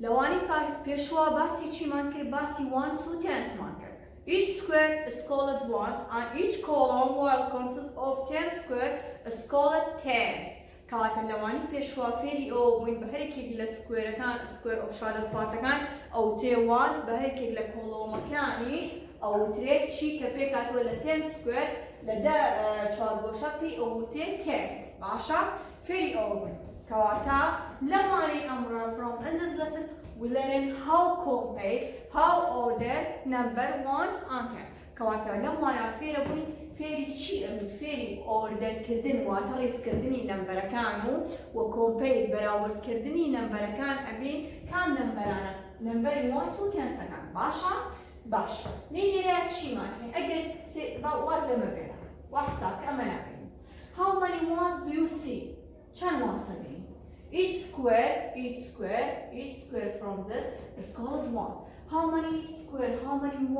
لوانی پێشوا باسی چیمان کرد باسی ones و tensمان کرد. Each square is called ones and each column will consist of 10 square is called tens. کەواتە لەوانی پێشوا فێری ئەوە بووین بە هەرێکێک لە سکوێرەکان square of shaded partەکان ئەوترێ ones بە هەرێکێک لە کۆڵۆمەکانی ئەوترێ چی کە پێکاتوە لە 10 square لە چوارگۆشەکەی ئەوترێ tens. باشە فێری ئەوە بووین. کەواتە لەوانی ئەمڕۆ from this lesson we learn how compare, how order number ones and tens. کەواتە لەوانە فێرە بووین فێری چی ئەبین فێری ئۆردەرکردن واتە ڕێزکردنی نەمبەرەکان و کۆمپەیر بەراوردکردنی نەمبەرەکان ئەبین کام نەمبەرانە نەمبەری ones و tensەکان. باشە؟ باش. لێرە چیمان هەیە ئەگەر واز لەمە بێنە وا حسابکە ئەمە نابێنین. How many ones do you see؟ چەند ones ئەبین؟ Each square from this is called ones. How many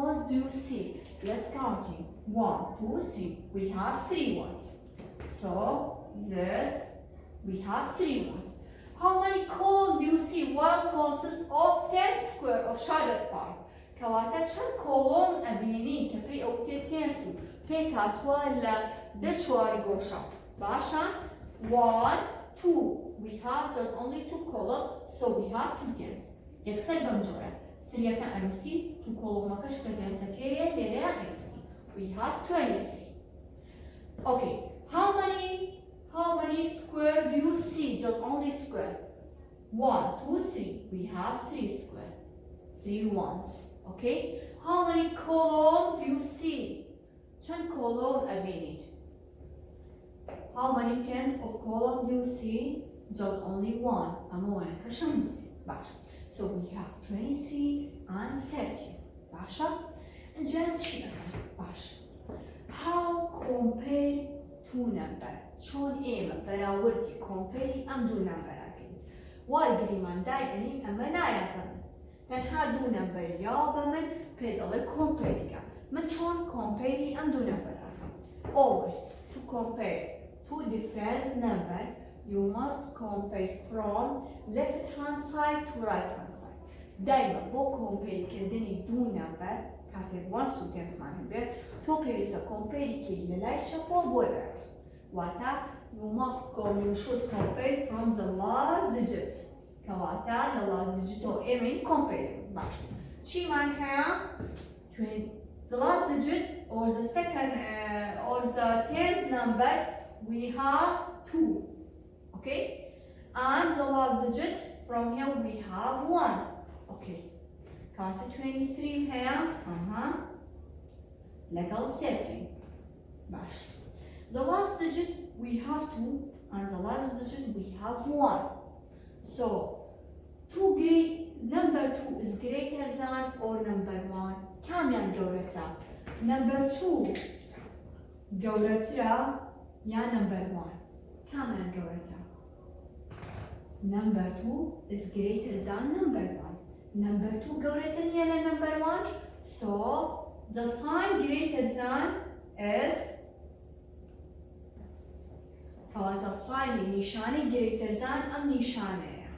ones do you see? Let's counting. 1, 2, 3. We have 3 ones. So this we have 3 ones. How many columns do you see? Well, consists of 10 square of shaded part. کەواتە چەند کۆڵۆم ئەبینین کە پێی ئەوتێ تێنس و پێی کاتووە لە چوارگۆشە. باشە؟ 1, 2. We have just only 2 columns, so we have 2 tens. یەکسەر بەم جۆرە. سریەکە ئەنووسی تو کۆڵۆمەکەش کە تێنسەکەیە لێرەیە ئەنووسی. We have 23. Okay. How many square do you see? Just only square. 1, 2, 3. We have 3 square. 3 ones. Okay. How many column do you see? چند column ئەبینید؟ How many tens of column do you see? Just only 1. ئەمە وانەکەش ئەنووسی. باشە. So we have 23 and 30. باشە؟ اینجا چی ئەکەن؟ باشە. How compare two number؟ چۆن ئێمە بەراوردی کۆمپەیری ئەم دوو نەمبەرەکەین؟ وەرگریمان دایدەنین ئەمە نایە بە من. تەنها دوو نەمبەر یا بە من پێ دەڵێ کۆمپەیریکە. من چۆن کۆمپەیری ئەم دوو نەمبەرەکەم؟ Always to compare two different number you must compare from left hand side to right hand side. دایما بۆ کۆمپەیرکردنی دوو نەمبەر کاتێک ones و tensمان هەبێت تۆ پێویستە کۆمپەیریکەی لە لای چەپۆ بۆ لەڕاست. واتە you should compare from the last digits. کەواتە لە last digitەوە ئێمەی کۆمپەیرین. باش. چیمان هەیە؟ The last digit or the second or the tens numbers we have 2. Okay? And the last digit from here we have 1. Okay. کاتە 23 هەیە لەگەڵ 30. باش. The last digit we have 2 and the last digit we have 1. So number 2 is greater than or number 1. کامیان گەورەترە؟ Number 2 گەورەترە یا number 1؟ کامیان گەورەترە؟ Number 2 is greater than number 1. Number 2 گەورەتر نیە لە number 1. So the sign greater than is کەواتە ساینی نیشانی greater than ئەم نیشانەیە.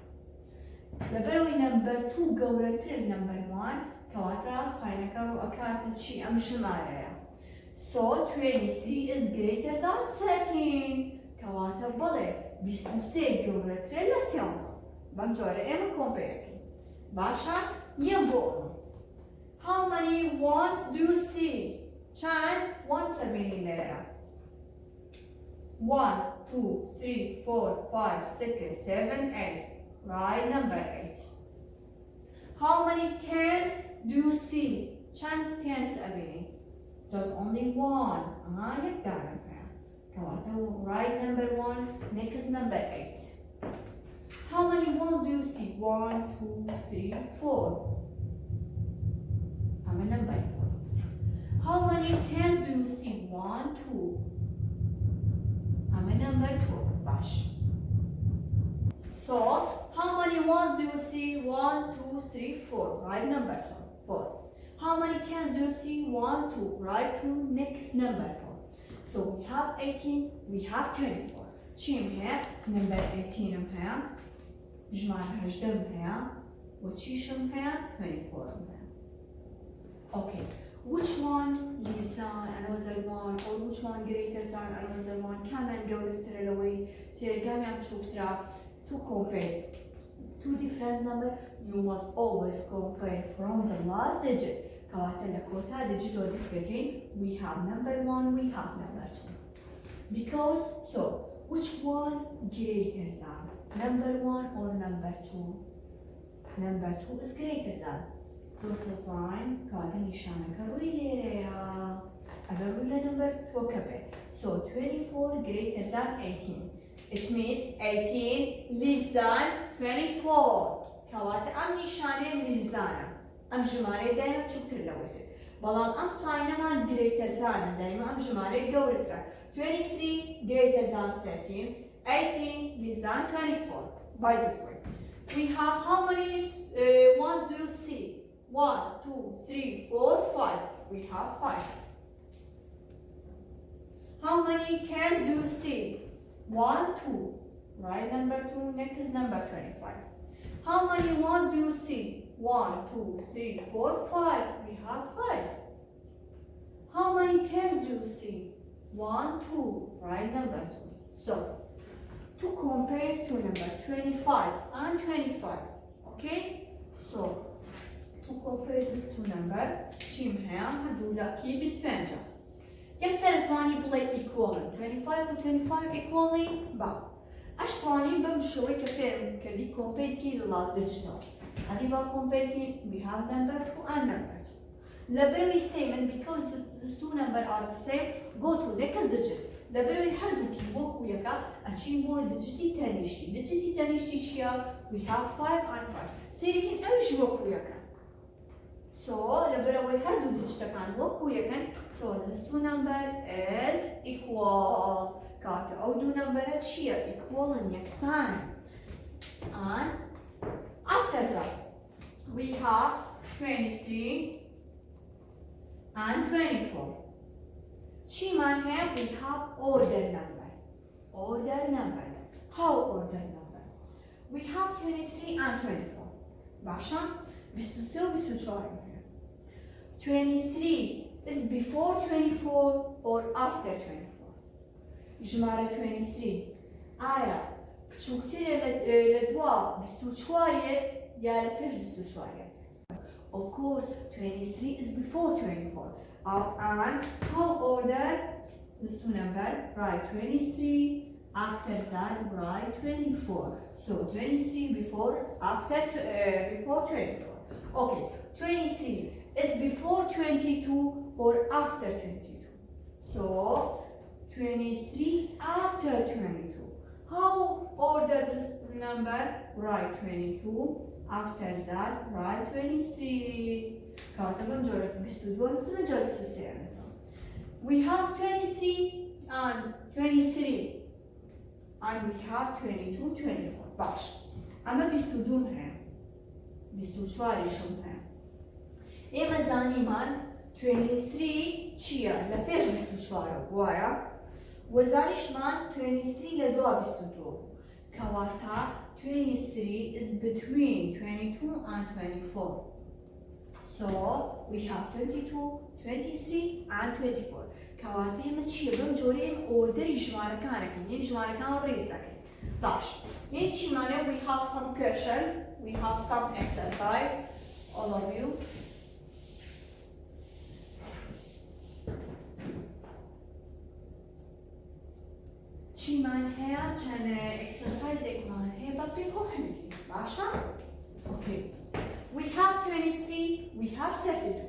لەبەرەوەی number 2 گەورەتر number 1 کەواتە ساینەکە ڕوو ئەکاتە چی؟ ئەم ژمارەیە. So 23 is greater than 13. کەواتە بڵێ 23 گەورەترە لە 13. بەم جۆرە ئێمە کۆمپەیرەکەین. باشە؟ یەک بۆ ئەوە. How many ones do you see? چەند ones ئەبینی لێرە؟ 1, 2, 3, 4, 5, 6, 7, 8. Right, number 8. How many tens do you see? چند tens ئەبینی؟ Just only 1. یەک دانە هەیە. کەواتە right number 1, next number 8. How many ones do you see? 1, 2, 3, 4. ئەمە number 4. How many tens do you see? 1, 2. ئەمە number 2. باش. So, how many ones do you see? 1, 2, 3, 4. Right number 4. How many tens do you see? 1, 2. Right to next number 4. So we have 18, we have 24. چیم هەیە؟ number 18 هەیە. ژمارە 18 هەیە. وتشيشم هيا 24 هيا. Okay, which one less than another one or which one greater than another one? كمان قولت لوي ترجمي عم تشوفها to compare two different number. You must always compare from the last digit. كواتلا كوتا digit or this again. We have number one, we have number two. Because so, which one greater than number one or number two? Number two is greater than. So sign كاتا نشانك روي ليريا. أقول number two كبير. So 24 greater than 18. It means 18 less than 24. كواتر أم نشانه لزانه أم جماره دائما شكتر لويته بلان أم ساينه من greater than دائما أم جماره جورتره 23 greater than 13 18 less than 24 by this way. We have how many ones do you see? 1, 2, 3, 4, 5. We have 5. How many cans do you see? 1, 2. Right, number 2. Next is number 25. How many ones do you see? 1, 2, 3, 4, 5. We have 5. How many cans do you see? 1, 2. Right, number 2. So, to compare to number 25 and 25. Okay? So, to compare this two number, شيم هيا هدولا كي بسبنجا. كم سنة تواني بلاي equal 25 و 25 equally با. اش تواني بمشوي كفير كردي compare كي last digital. هذه با compare كي we have number 2 and number 2. لبروي same because these two number are the same go to next digit. لبروي هردو كي وكو يكا أشين مو digiti تانيشتي. digiti تانيشتي شيا we have 5 and 5. سيركين أوش وكو يكا. So, لبروي هردو digita كان وكو يكن. So, this two number is equal. كات أو دو number شيا equal and يكسان. And after that, we have 23 and 24. Chiman here we have order number. Order number. How order number? We have 23 and 24. Basha, bisu 23 is before 24 or after 24. Jmara 23. Aya, بتشوكتير لدوا بستوشوارية يا لبيش بستوشوارية. Of course, 23 is before 24. And how order this two number? Write 23. After that, write 24. So 23 before, after, before 24. Okay, 23 is before 22 or after 22. So 23 after 22. How order this number? Write 22. After that, write 23. We have 23 and 23. And we have 22, 24. باش. أما بيستودون هنا. بيستوشواري شون هنا. إما زاني من 23 چيا لبيش بيستوشوارو وارا. وزانيش من 23 لدوا بيستودو. كواتا 23 is between 22 and 24. So we have 22, 23 and 24. كواتا ما چيا بمجورين اوردر جمارة كانك. يعني جمارة كان بريزك. باش. يعني چي معنى we have some question. We have some exercise. All of you. چی من هیا چند exercise یک من هیا بابی کوهنی باشا. Okay. We have 23. We have 32.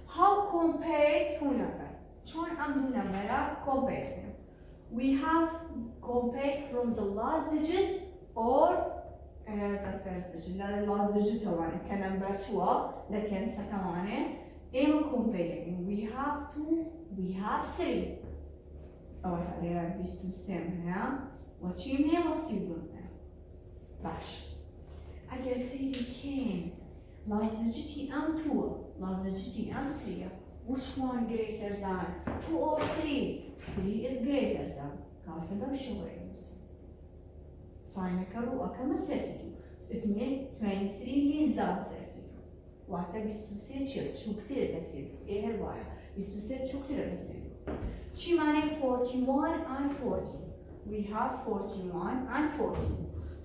How compare two number? چون ام دو number را compare them. We have compared from the last digit or the first digit. The last digit توانه که number 2 لكن سكمانه ایم comparing. We have 2. We have 3. أول حاجة بيستو سامها وتشيمها وسيبونها باش أجل سيدي كين last digit am 2 last digit am 3 which one greater than 2 or 3 3 is greater than كاتبة بشوي مثلا ساينة كرو أكما سيتدو It means 23 less than 32. وقتا 23 چیه؟ چوبتره بسید. ای هروایا. 23 چوبتره بسید. چی معنی 41 and 40? We have 41 and 40.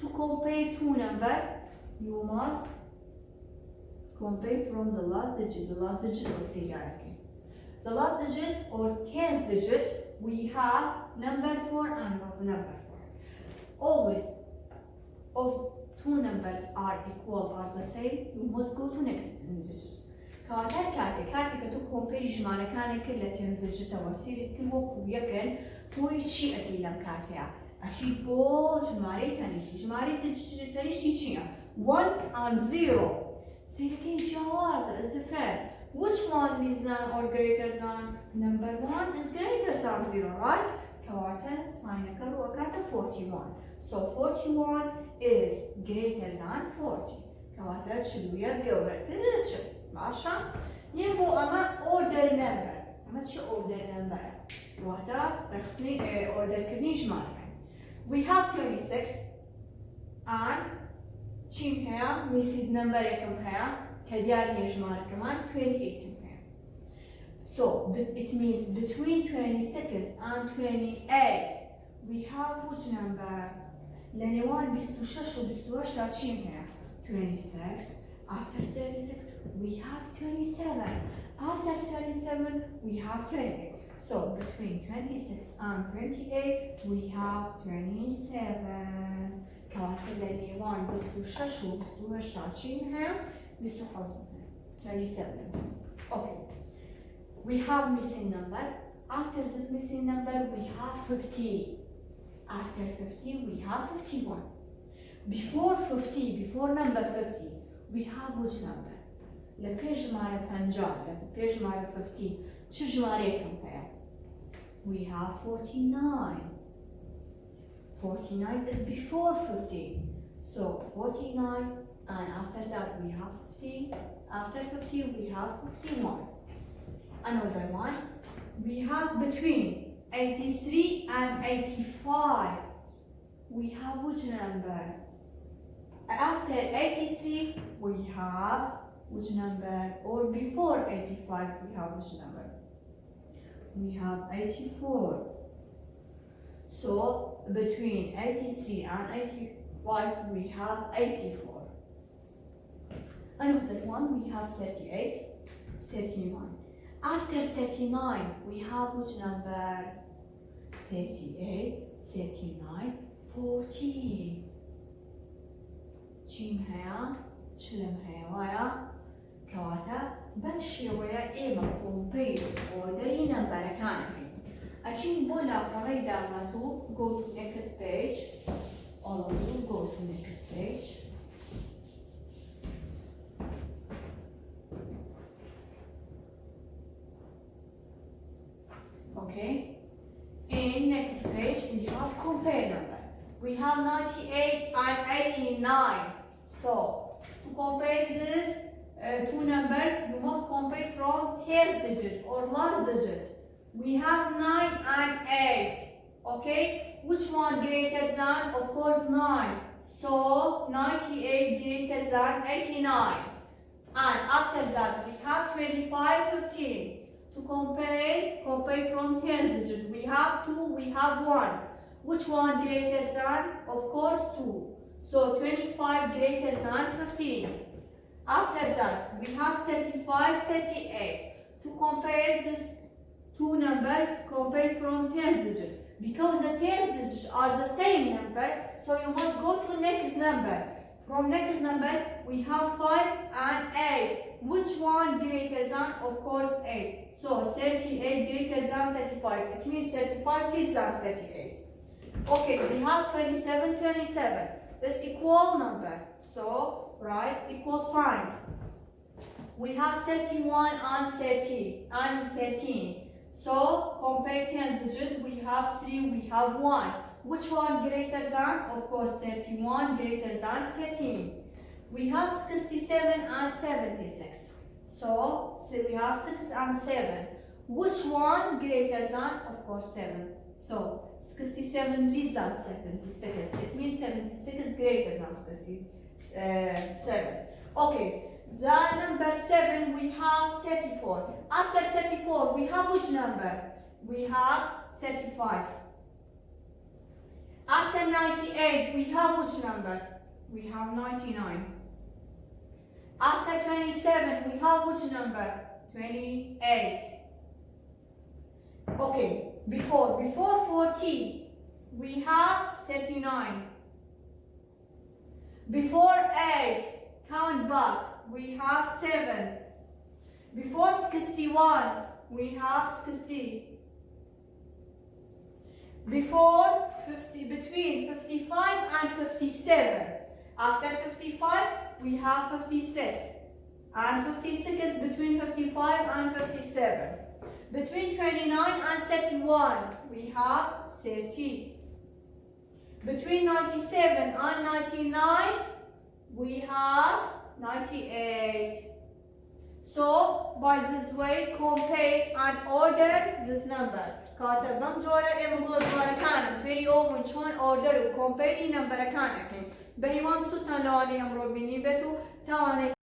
To compare two numbers, you must compare from the last digit. The last digit or seriality. The last digit or 10th digit, we have number 4 and number 4. Always, if two numbers are equal or the same, you must go to next digit. كاتي كتو compare جمالة كان كل 10th digit وسيرة كل وقت يكن هو يشي أكيد لم كاتيا. أشي بو جمالة تانيشي جمالة تانيشي شيء 1 and 0. سيركين جواز is different. Which one is than or greater than? Number 1 is greater than 0, right? كواتا ساين كرو أكاتا 41. So 41 is greater than 40. كواتا تشلوية جوهر تنرتشل. ماشا؟ يبو أما order number. أما تشي order number. كواتا رخصني order كرني جمالة. We have 26 and چیم هيا میسید نمبر یکم هيا كديار نجمار كمان 28 هيا. So it means between 26 and 28 we have which number? لنوان 26 و 28 چیم هيا 26. After 36 we have 27. After 37 we have 28. So between 26 and 28 we have 27. كواكب لنيوان 26 و 28 هي 27. Okay. We have missing number. After this missing number we have 50. After 50 we have 51. Before 50, before number 50, we have which number? لبيج مارا 50, لبيج مارا 50. چه جماريكم هي؟ We have 49. 49 is before 50. So 49 and after that we have 50. After 50 we have 51. Another one. We have between 83 and 85. We have which number? After 83 we have which number? Or before 85 we have which number? We have 84. So between 83 and 85 we have 84. Another one we have 38, 39. After 39 we have which number? 38, 39, 40. چیم هيا؟ چلم هيا ويا؟ كواتا بمشي ويا إيما كومبير أوردري نمبر كانكي. أشين بولا قريدا ماتو go to next page. All of you go to next page. Okay. In next page we have compare number. We have 98 and 89. So to compare this two numbers, you must compare from 10th digit or last digit. We have 9 and 8. Okay? Which one greater than? Of course 9. So 98 greater than 89. And after that we have 25, 15. To compare from 10th digit. We have 2, we have 1. Which one greater than? Of course 2. So 25 greater than 15. After that, we have 35, 38. To compare these two numbers, compare from 10th digit. Because the 10th digits are the same number, so you must go to next number. From next number, we have 5 and 8. Which one greater than? Of course 8. So 38 greater than 35. It means 35 less than 38. Okay, we have 27, 27. This equal number. So write equal sign. We have 31 and 30 and 13. So compare 10th digit. We have 3, we have 1. Which one greater than? Of course 31 greater than 13. We have 67 and 76. So we have 6 and 7. Which one greater than? Of course 7. So 67 less than 76. It means 76 is greater than 7. Okay, the number 7 we have 34. After 34 we have which number? We have 35. After 98 we have which number? We have 99. After 27 we have which number? 28. Okay, before 40 we have 39. Before 8, count back, we have 7. Before 61, we have 60. Before 50, between 55 and 57. After 55, we have 56. And 56 is between 55 and 57. Between 29 and 31, we have 30. Between 97 and 99, we have 98. So, by this way, compare and order this number. كاتب بمجورة نقول جورة كان فيديو من شون order و compare number كان. بهي وان سوتنا لاني أمرو بني بتو تاني